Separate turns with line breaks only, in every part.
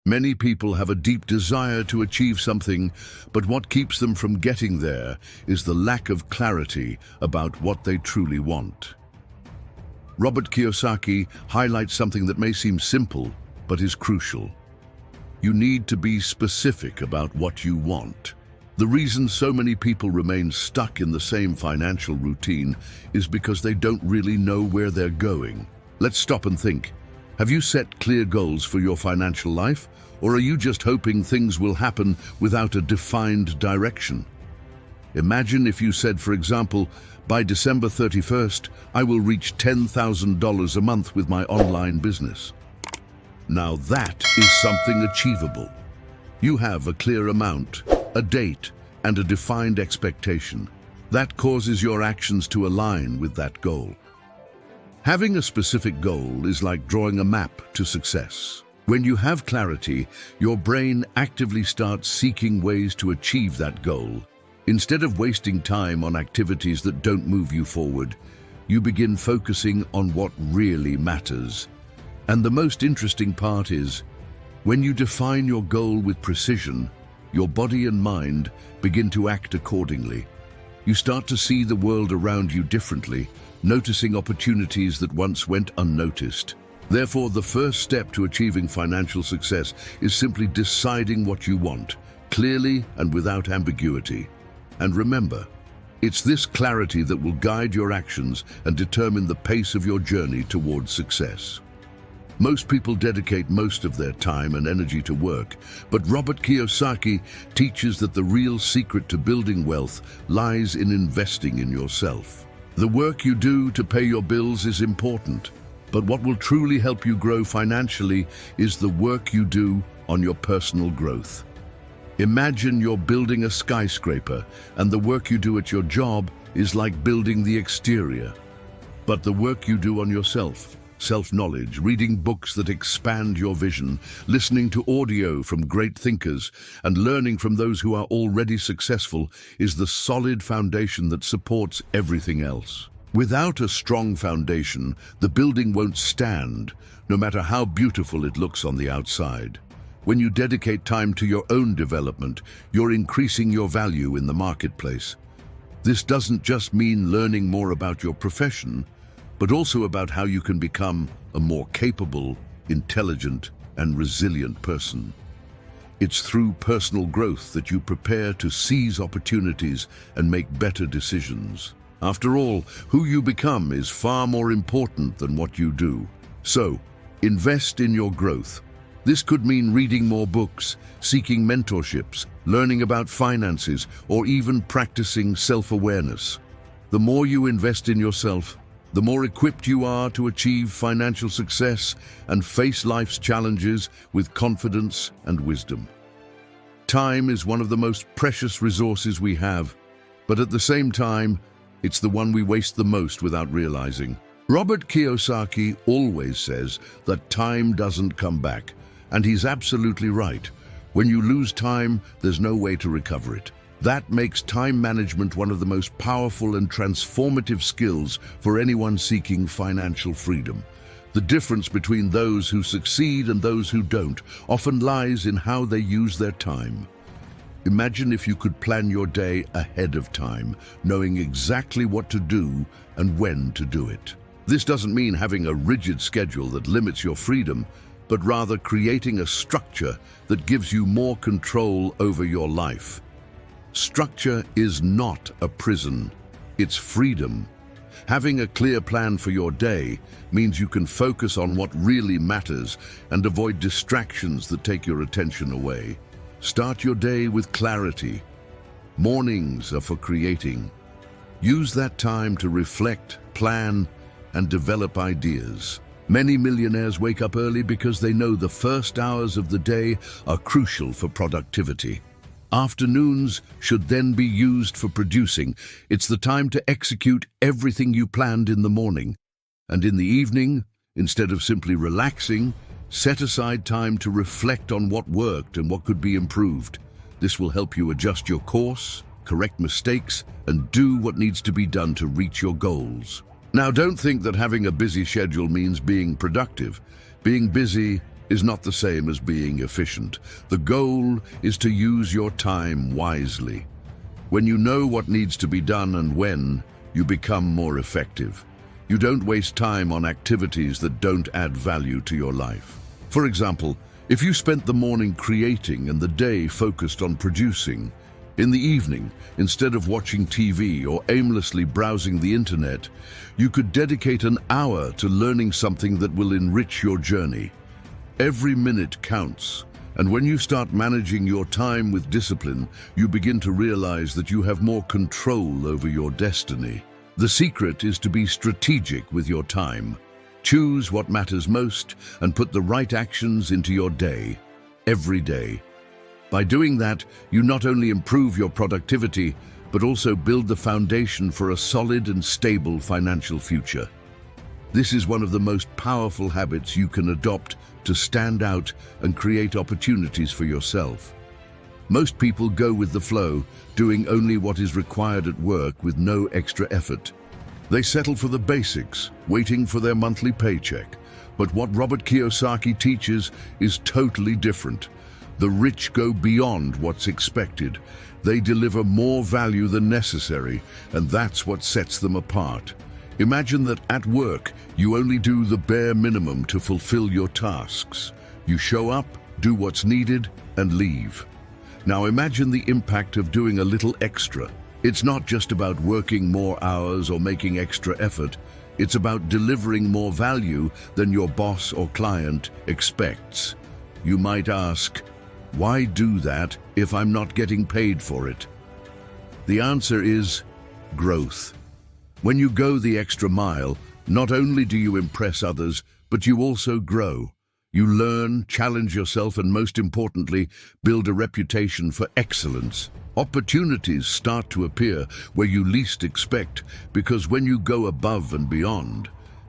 Many people have a deep desire to achieve something, but what keeps them from getting there is the lack of clarity about what they truly want. Robert Kiyosaki highlights something that may seem simple, but is crucial. You need to be specific about what you want. The reason so many people remain stuck in the same financial routine is because they don't really know where they're going. Let's stop and think. Have you set clear goals for your financial life, or are you just hoping things will happen without a defined direction? Imagine if you said, for example, by December 31st, I will reach $10,000 a month with my online business. Now that is something achievable. You have a clear amount, a date, and a defined expectation. That causes your actions to align with that goal. Having a specific goal is like drawing a map to success. When you have clarity, your brain actively starts seeking ways to achieve that goal. Instead of wasting time on activities that don't move you forward, you begin focusing on what really matters. And the most interesting part is, when you define your goal with precision, your body and mind begin to act accordingly. You start to see the world around you differently, noticing opportunities that once went unnoticed. Therefore, the first step to achieving financial success is simply deciding what you want, clearly and without ambiguity. And remember, it's this clarity that will guide your actions and determine the pace of your journey towards success. Most people dedicate most of their time and energy to work, but Robert Kiyosaki teaches that the real secret to building wealth lies in investing in yourself. The work you do to pay your bills is important, but what will truly help you grow financially is the work you do on your personal growth. Imagine you're building a skyscraper, and the work you do at your job is like building the exterior. But the work you do on yourself, self-knowledge, reading books that expand your vision, listening to audio from great thinkers, and learning from those who are already successful is the solid foundation that supports everything else. Without a strong foundation, the building won't stand, no matter how beautiful it looks on the outside. When you dedicate time to your own development, you're increasing your value in the marketplace. This doesn't just mean learning more about your profession, but also about how you can become a more capable, intelligent, and resilient person. It's through personal growth that you prepare to seize opportunities and make better decisions. After all, who you become is far more important than what you do. So, invest in your growth. This could mean reading more books, seeking mentorships, learning about finances, or even practicing self-awareness. The more you invest in yourself, the more equipped you are to achieve financial success and face life's challenges with confidence and wisdom. Time is one of the most precious resources we have, but at the same time, it's the one we waste the most without realizing. Robert Kiyosaki always says that time doesn't come back, and he's absolutely right. When you lose time, there's no way to recover it. That makes time management one of the most powerful and transformative skills for anyone seeking financial freedom. The difference between those who succeed and those who don't often lies in how they use their time. Imagine if you could plan your day ahead of time, knowing exactly what to do and when to do it. This doesn't mean having a rigid schedule that limits your freedom, but rather creating a structure that gives you more control over your life. Structure is not a prison, it's freedom. Having a clear plan for your day means you can focus on what really matters and avoid distractions that take your attention away. Start your day with clarity. Mornings are for creating. Use that time to reflect, plan, and develop ideas. Many millionaires wake up early because they know the first hours of the day are crucial for productivity. Afternoons should then be used for producing. It's the time to execute everything you planned in the morning. And in the evening, instead of simply relaxing, set aside time to reflect on what worked and what could be improved. This will help you adjust your course, correct mistakes, and do what needs to be done to reach your goals. Now, don't think that having a busy schedule means being productive. Being busy is not the same as being efficient. The goal is to use your time wisely. When you know what needs to be done and when, you become more effective. You don't waste time on activities that don't add value to your life. For example, if you spent the morning creating and the day focused on producing, in the evening, instead of watching TV or aimlessly browsing the internet, you could dedicate an hour to learning something that will enrich your journey. Every minute counts, and when you start managing your time with discipline, you begin to realize that you have more control over your destiny. The secret is to be strategic with your time. Choose what matters most and put the right actions into your day, every day. By doing that, you not only improve your productivity, but also build the foundation for a solid and stable financial future. This is one of the most powerful habits you can adopt to stand out and create opportunities for yourself. Most people go with the flow, doing only what is required at work with no extra effort. They settle for the basics, waiting for their monthly paycheck. But what Robert Kiyosaki teaches is totally different. The rich go beyond what's expected. They deliver more value than necessary, and that's what sets them apart. Imagine that at work, you only do the bare minimum to fulfill your tasks. You show up, do what's needed, and leave. Now imagine the impact of doing a little extra. It's not just about working more hours or making extra effort. It's about delivering more value than your boss or client expects. You might ask, why do that if I'm not getting paid for it? The answer is growth. When you go the extra mile, not only do you impress others, but you also grow. You learn, challenge yourself, and most importantly, build a reputation for excellence. Opportunities start to appear where you least expect, because when you go above and beyond,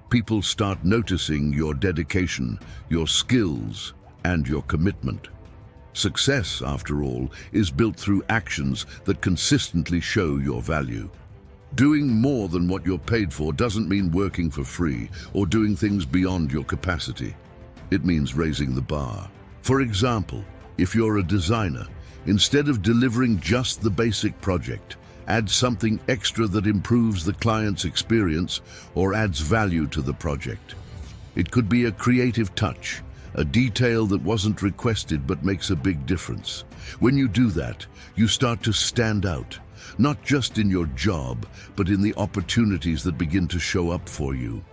people start noticing your dedication, your skills, and your commitment. Success, after all, is built through actions that consistently show your value. Doing more than what you're paid for doesn't mean working for free or doing things beyond your capacity. It means raising the bar. For example, if you're a designer, instead of delivering just the basic project, add something extra that improves the client's experience or adds value to the project. It could be a creative touch, a detail that wasn't requested but makes a big difference. When you do that, you start to stand out, not just in your job, but in the opportunities that begin to show up for you.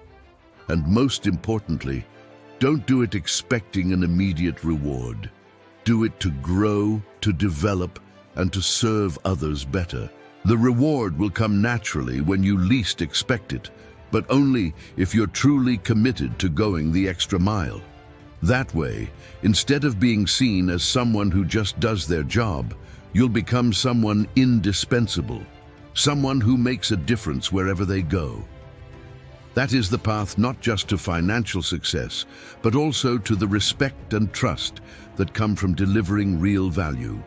And most importantly, don't do it expecting an immediate reward. Do it to grow, to develop, and to serve others better. The reward will come naturally when you least expect it, but only if you're truly committed to going the extra mile. That way, instead of being seen as someone who just does their job, you'll become someone indispensable, someone who makes a difference wherever they go. That is the path not just to financial success, but also to the respect and trust that come from delivering real value.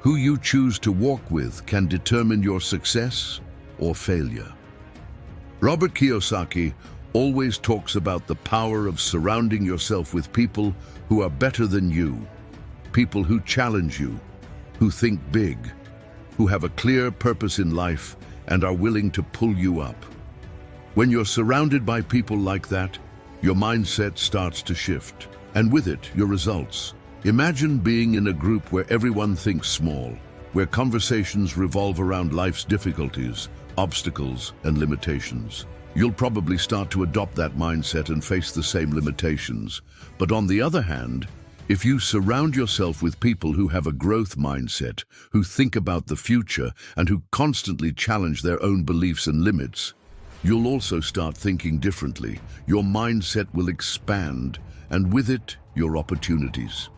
Who you choose to walk with can determine your success or failure. Robert Kiyosaki always talks about the power of surrounding yourself with people who are better than you, people who challenge you, who think big, who have a clear purpose in life and are willing to pull you up. When you're surrounded by people like that, your mindset starts to shift, and with it, your results. Imagine being in a group where everyone thinks small, where conversations revolve around life's difficulties, obstacles, and limitations. You'll probably start to adopt that mindset and face the same limitations. But on the other hand, if you surround yourself with people who have a growth mindset, who think about the future, and who constantly challenge their own beliefs and limits, you'll also start thinking differently. Your mindset will expand, and with it, your opportunities.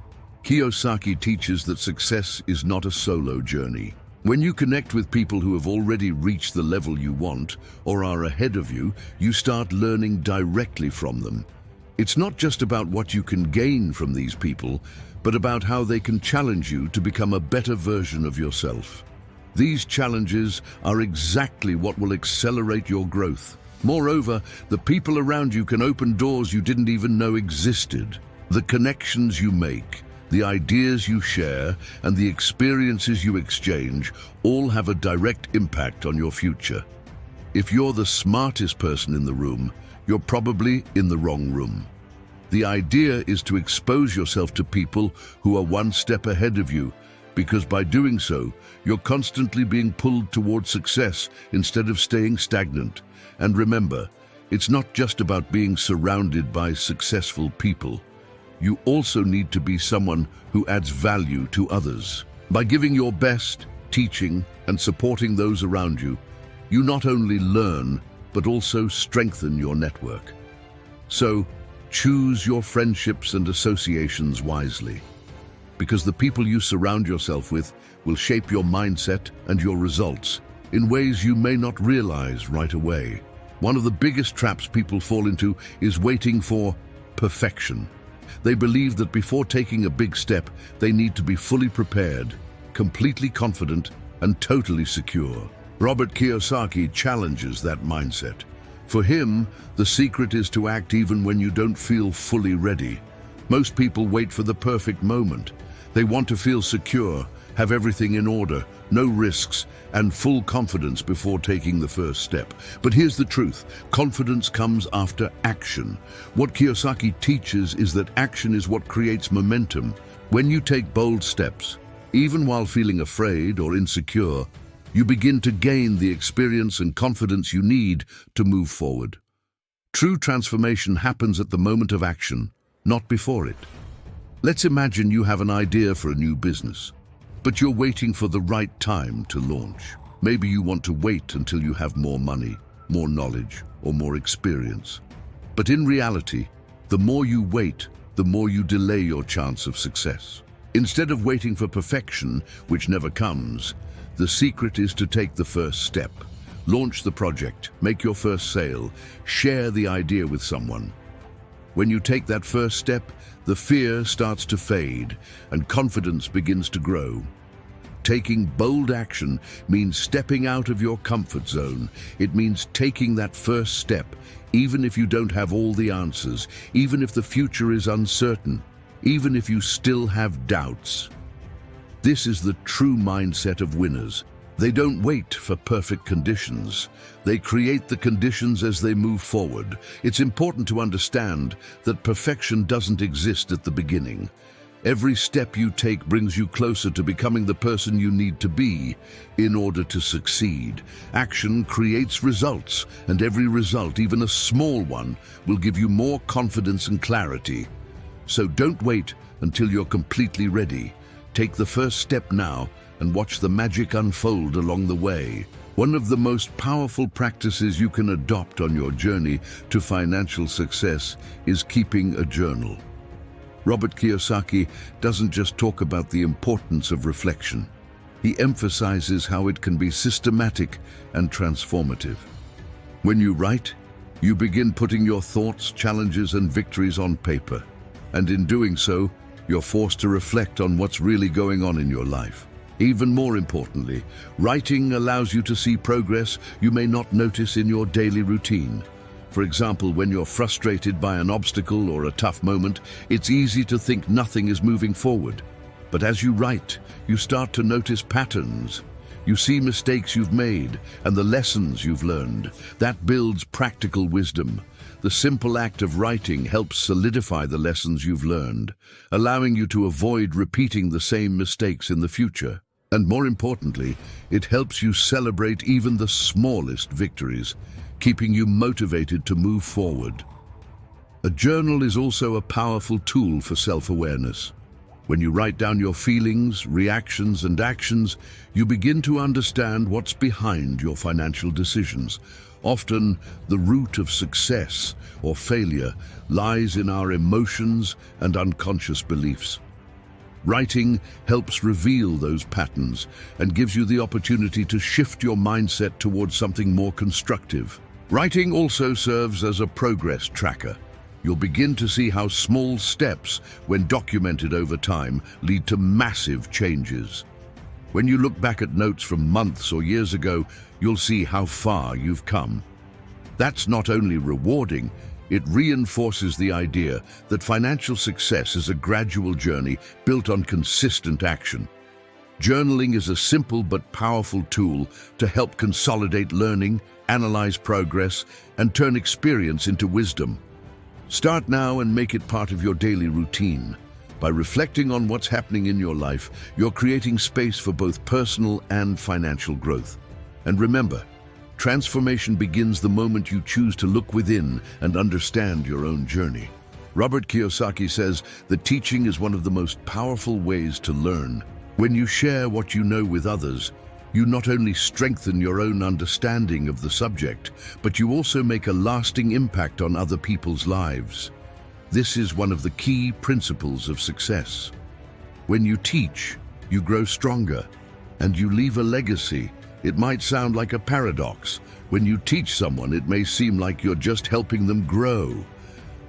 Kiyosaki teaches that success is not a solo journey. When you connect with people who have already reached the level you want or are ahead of you, you start learning directly from them. It's not just about what you can gain from these people, but about how they can challenge you to become a better version of yourself. These challenges are exactly what will accelerate your growth. Moreover, the people around you can open doors you didn't even know existed. The connections you make, the ideas you share, and the experiences you exchange all have a direct impact on your future. If you're the smartest person in the room, you're probably in the wrong room. The idea is to expose yourself to people who are one step ahead of you, because by doing so, you're constantly being pulled towards success instead of staying stagnant. And remember, it's not just about being surrounded by successful people. You also need to be someone who adds value to others. By giving your best, teaching, and supporting those around you, you not only learn, but also strengthen your network. So, choose your friendships and associations wisely, because the people you surround yourself with will shape your mindset and your results in ways you may not realize right away. One of the biggest traps people fall into is waiting for perfection. They believe that before taking a big step, they need to be fully prepared, completely confident, and totally secure. Robert Kiyosaki challenges that mindset. For him, the secret is to act even when you don't feel fully ready. Most people wait for the perfect moment. They want to feel secure, have everything in order, no risks, and full confidence before taking the first step. But here's the truth. Confidence comes after action. What Kiyosaki teaches is that action is what creates momentum. When you take bold steps, even while feeling afraid or insecure, you begin to gain the experience and confidence you need to move forward. True transformation happens at the moment of action, not before it. Let's imagine you have an idea for a new business, but you're waiting for the right time to launch. Maybe you want to wait until you have more money, more knowledge, or more experience. But in reality, the more you wait, the more you delay your chance of success. Instead of waiting for perfection, which never comes, the secret is to take the first step. Launch the project, make your first sale, share the idea with someone. When you take that first step, the fear starts to fade and confidence begins to grow. Taking bold action means stepping out of your comfort zone. It means taking that first step, even if you don't have all the answers, even if the future is uncertain, even if you still have doubts. This is the true mindset of winners. They don't wait for perfect conditions. They create the conditions as they move forward. It's important to understand that perfection doesn't exist at the beginning. Every step you take brings you closer to becoming the person you need to be in order to succeed. Action creates results, and every result, even a small one, will give you more confidence and clarity. So don't wait until you're completely ready. Take the first step now and watch the magic unfold along the way. One of the most powerful practices you can adopt on your journey to financial success is keeping a journal. Robert Kiyosaki doesn't just talk about the importance of reflection. He emphasizes how it can be systematic and transformative. When you write, you begin putting your thoughts, challenges, and victories on paper. And in doing so, you're forced to reflect on what's really going on in your life. Even more importantly, writing allows you to see progress you may not notice in your daily routine. For example, when you're frustrated by an obstacle or a tough moment, it's easy to think nothing is moving forward. But as you write, you start to notice patterns. You see mistakes you've made and the lessons you've learned. That builds practical wisdom. The simple act of writing helps solidify the lessons you've learned, allowing you to avoid repeating the same mistakes in the future. And more importantly, it helps you celebrate even the smallest victories, keeping you motivated to move forward. A journal is also a powerful tool for self-awareness. When you write down your feelings, reactions, and actions, you begin to understand what's behind your financial decisions. Often, the root of success or failure lies in our emotions and unconscious beliefs. Writing helps reveal those patterns and gives you the opportunity to shift your mindset towards something more constructive. Writing also serves as a progress tracker. You'll begin to see how small steps, when documented over time, lead to massive changes. When you look back at notes from months or years ago, you'll see how far you've come. That's not only rewarding, It reinforces the idea that financial success is a gradual journey built on consistent action. Journaling is a simple but powerful tool to help consolidate learning, analyze progress, and turn experience into wisdom. Start now and make it part of your daily routine. By reflecting on what's happening in your life, you're creating space for both personal and financial growth. And remember, transformation begins the moment you choose to look within and understand your own journey. Robert Kiyosaki says that teaching is one of the most powerful ways to learn. When you share what you know with others, you not only strengthen your own understanding of the subject, but you also make a lasting impact on other people's lives. This is one of the key principles of success. When you teach, you grow stronger, and you leave a legacy. It might sound like a paradox. When you teach someone, it may seem like you're just helping them grow.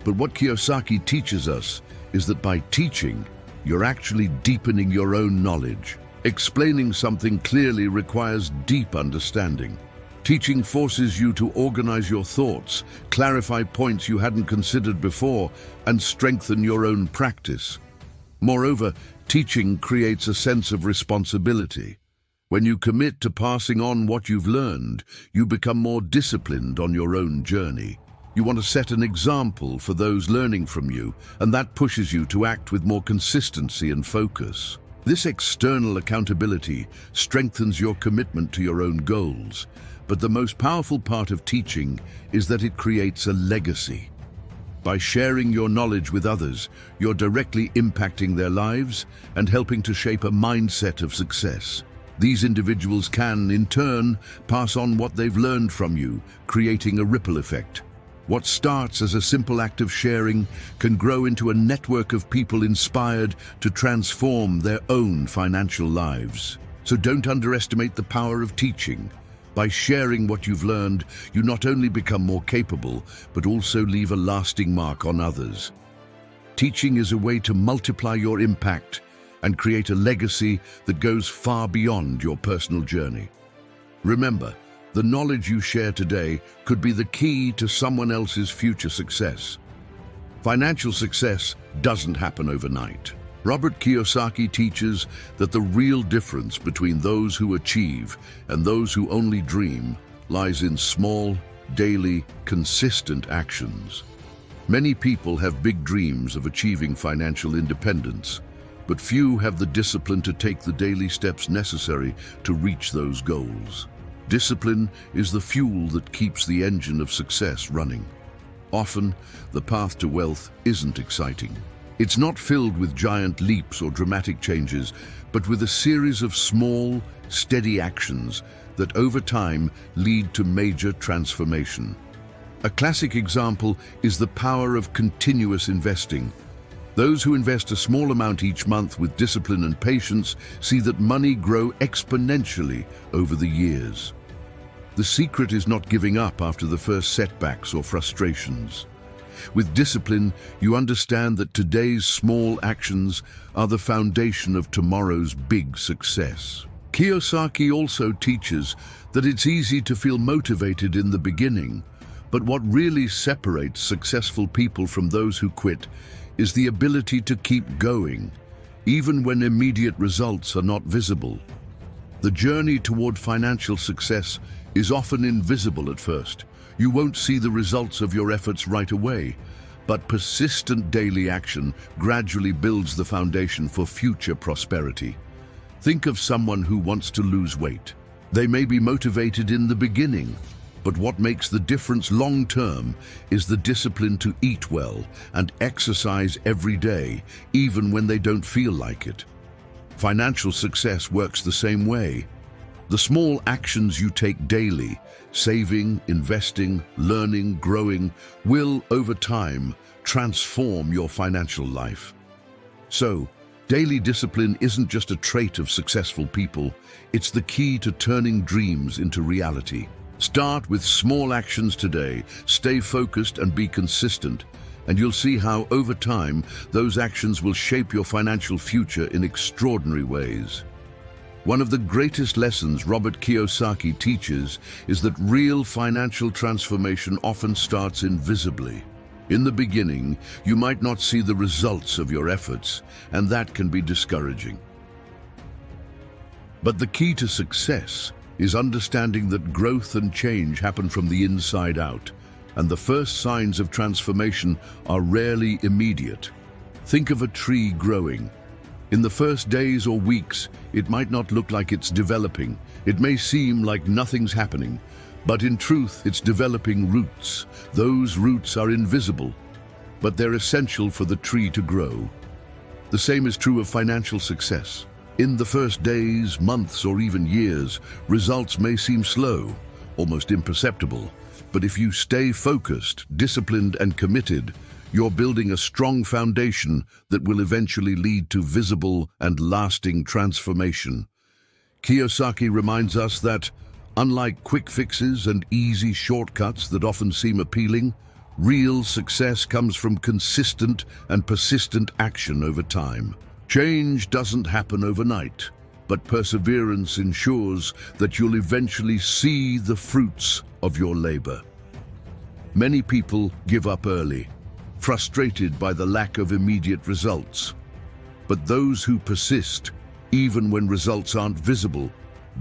But what Kiyosaki teaches us is that by teaching, you're actually deepening your own knowledge. Explaining something clearly requires deep understanding. Teaching forces you to organize your thoughts, clarify points you hadn't considered before, and strengthen your own practice. Moreover, teaching creates a sense of responsibility. When you commit to passing on what you've learned, you become more disciplined on your own journey. You want to set an example for those learning from you, and that pushes you to act with more consistency and focus. This external accountability strengthens your commitment to your own goals. But the most powerful part of teaching is that it creates a legacy. By sharing your knowledge with others, you're directly impacting their lives and helping to shape a mindset of success. These individuals can, in turn, pass on what they've learned from you, creating a ripple effect. What starts as a simple act of sharing can grow into a network of people inspired to transform their own financial lives. So don't underestimate the power of teaching. By sharing what you've learned, you not only become more capable, but also leave a lasting mark on others. Teaching is a way to multiply your impact and create a legacy that goes far beyond your personal journey. Remember, the knowledge you share today could be the key to someone else's future success. Financial success doesn't happen overnight. Robert Kiyosaki teaches that the real difference between those who achieve and those who only dream lies in small, daily, consistent actions. Many people have big dreams of achieving financial independence, but few have the discipline to take the daily steps necessary to reach those goals. Discipline is the fuel that keeps the engine of success running. Often, the path to wealth isn't exciting. It's not filled with giant leaps or dramatic changes, but with a series of small, steady actions that over time lead to major transformation. A classic example is the power of continuous investing. Those who invest a small amount each month with discipline and patience see that money grow exponentially over the years. The secret is not giving up after the first setbacks or frustrations. With discipline, you understand that today's small actions are the foundation of tomorrow's big success. Kiyosaki also teaches that it's easy to feel motivated in the beginning, but what really separates successful people from those who quit is the ability to keep going, even when immediate results are not visible. The journey toward financial success is often invisible at first. You won't see the results of your efforts right away, but persistent daily action gradually builds the foundation for future prosperity. Think of someone who wants to lose weight. They may be motivated in the beginning, but what makes the difference long-term is the discipline to eat well and exercise every day, even when they don't feel like it. Financial success works the same way. The small actions you take daily, saving, investing, learning, growing, will, over time, transform your financial life. So, daily discipline isn't just a trait of successful people, it's the key to turning dreams into reality. Start with small actions today, stay focused and be consistent, and you'll see how, over time, those actions will shape your financial future in extraordinary ways. One of the greatest lessons Robert Kiyosaki teaches is that real financial transformation often starts invisibly. In the beginning, you might not see the results of your efforts, and that can be discouraging. But the key to success is understanding that growth and change happen from the inside out, and the first signs of transformation are rarely immediate. Think of a tree growing. In the first days or weeks, it might not look like it's developing. It may seem like nothing's happening, but in truth, it's developing roots. Those roots are invisible, but they're essential for the tree to grow. The same is true of financial success. In the first days, months, or even years, results may seem slow, almost imperceptible. But if you stay focused, disciplined, and committed, you're building a strong foundation that will eventually lead to visible and lasting transformation. Kiyosaki reminds us that, unlike quick fixes and easy shortcuts that often seem appealing, real success comes from consistent and persistent action over time. Change doesn't happen overnight, but perseverance ensures that you'll eventually see the fruits of your labor. Many people give up early, frustrated by the lack of immediate results. But those who persist, even when results aren't visible,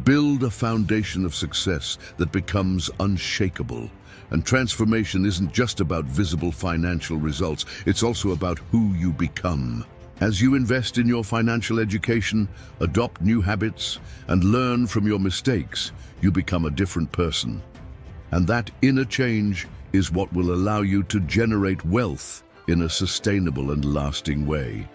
build a foundation of success that becomes unshakable. And transformation isn't just about visible financial results, it's also about who you become. As you invest in your financial education, adopt new habits, and learn from your mistakes, you become a different person. And that inner change is what will allow you to generate wealth in a sustainable and lasting way.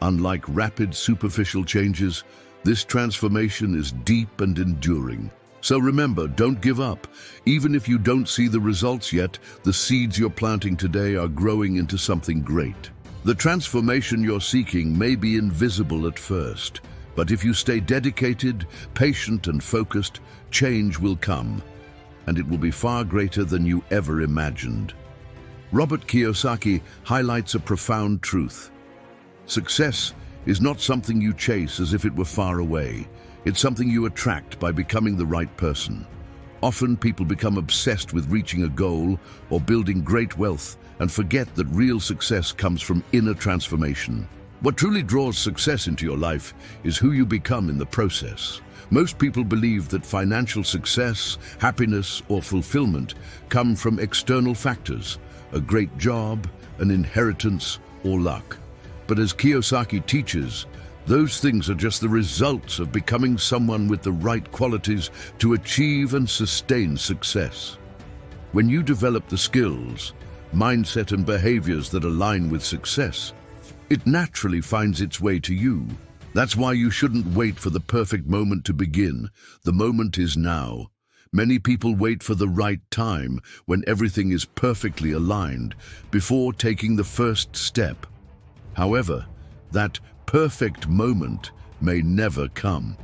Unlike rapid, superficial changes, this transformation is deep and enduring. So remember, don't give up. Even if you don't see the results yet, the seeds you're planting today are growing into something great. The transformation you're seeking may be invisible at first, but if you stay dedicated, patient, and focused, change will come, and it will be far greater than you ever imagined. Robert Kiyosaki highlights a profound truth. Success is not something you chase as if it were far away. It's something you attract by becoming the right person. Often people become obsessed with reaching a goal or building great wealth and forget that real success comes from inner transformation. What truly draws success into your life is who you become in the process. Most people believe that financial success, happiness, or fulfillment come from external factors, a great job, an inheritance, or luck. But as Kiyosaki teaches, those things are just the results of becoming someone with the right qualities to achieve and sustain success. When you develop the skills, mindset, and behaviors that align with success, it naturally finds its way to you. That's why you shouldn't wait for the perfect moment to begin. The moment is now. Many people wait for the right time, when everything is perfectly aligned, before taking the first step. However, that perfect moment may never come.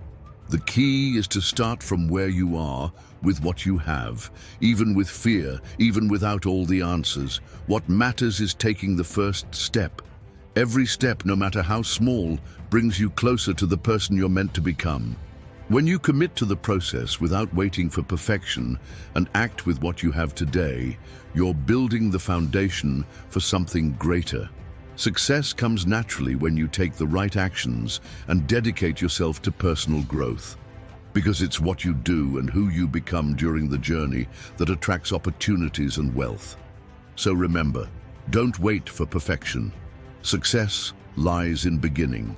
The key is to start from where you are, with what you have, even with fear, even without all the answers. What matters is taking the first step. Every step, no matter how small, brings you closer to the person you're meant to become. When you commit to the process without waiting for perfection and act with what you have today, you're building the foundation for something greater. Success comes naturally when you take the right actions and dedicate yourself to personal growth. Because it's what you do and who you become during the journey that attracts opportunities and wealth. So remember, don't wait for perfection. Success lies in beginning.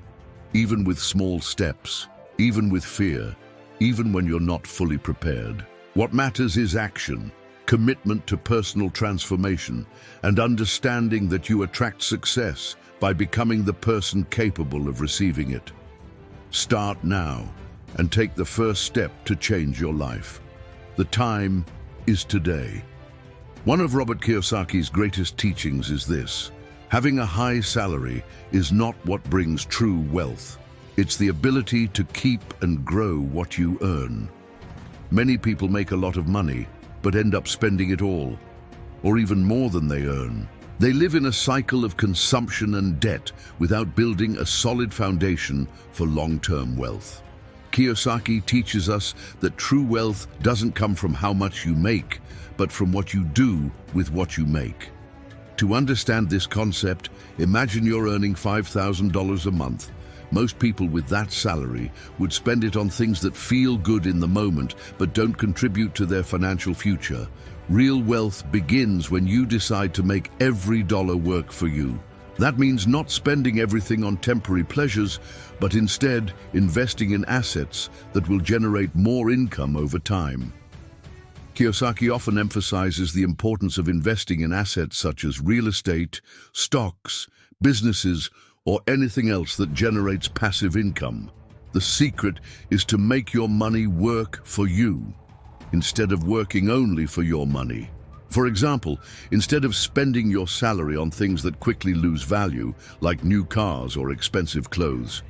Even with small steps, even with fear, even when you're not fully prepared. What matters is action, commitment to personal transformation, and understanding that you attract success by becoming the person capable of receiving it. Start now and take the first step to change your life. The time is today. One of Robert Kiyosaki's greatest teachings is this: having a high salary is not what brings true wealth. It's the ability to keep and grow what you earn. Many people make a lot of money, but end up spending it all, or even more than they earn. They live in a cycle of consumption and debt without building a solid foundation for long-term wealth. Kiyosaki teaches us that true wealth doesn't come from how much you make, but from what you do with what you make. To understand this concept, imagine you're earning $5,000 a month. Most people with that salary would spend it on things that feel good in the moment but don't contribute to their financial future. Real wealth begins when you decide to make every dollar work for you. That means not spending everything on temporary pleasures, but instead investing in assets that will generate more income over time. Kiyosaki often emphasizes the importance of investing in assets such as real estate, stocks, businesses, or anything else that generates passive income. The secret is to make your money work for you, instead of working only for your money. For example, instead of spending your salary on things that quickly lose value, like new cars or expensive clothes,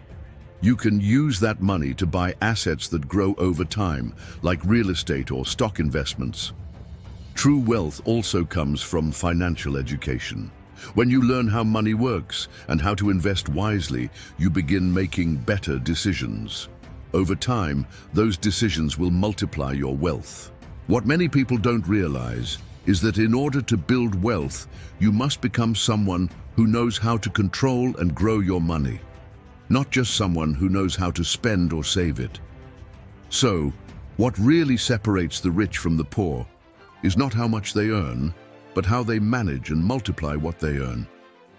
you can use that money to buy assets that grow over time, like real estate or stock investments. True wealth also comes from financial education. When you learn how money works and how to invest wisely, you begin making better decisions. Over time, those decisions will multiply your wealth. What many people don't realize is that in order to build wealth, you must become someone who knows how to control and grow your money, not just someone who knows how to spend or save it. So, what really separates the rich from the poor is not how much they earn, but how they manage and multiply what they earn.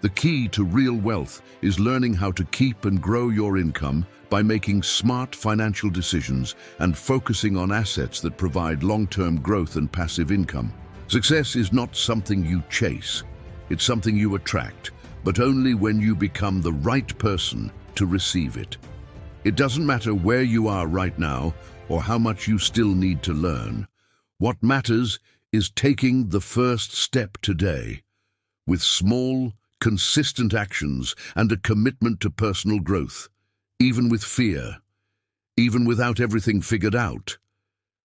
The key to real wealth is learning how to keep and grow your income by making smart financial decisions and focusing on assets that provide long-term growth and passive income. Success is not something you chase, it's something you attract, but only when you become the right person to receive it. It doesn't matter where you are right now or how much you still need to learn. What matters is taking the first step today, with small, consistent actions and a commitment to personal growth, even with fear, even without everything figured out.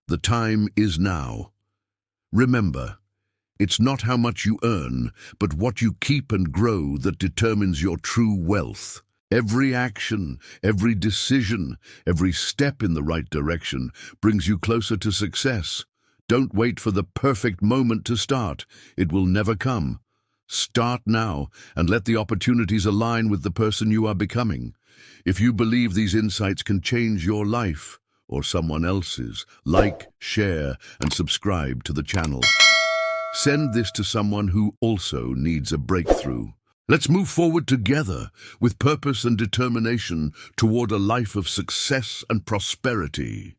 The time is now. Remember, it's not how much you earn, but what you keep and grow that determines your true wealth. Every action, every decision, every step in the right direction brings you closer to success. Don't wait for the perfect moment to start. It will never come. Start now and let the opportunities align with the person you are becoming. If you believe these insights can change your life or someone else's, like, share, and subscribe to the channel. Send this to someone who also needs a breakthrough. Let's move forward together with purpose and determination toward a life of success and prosperity.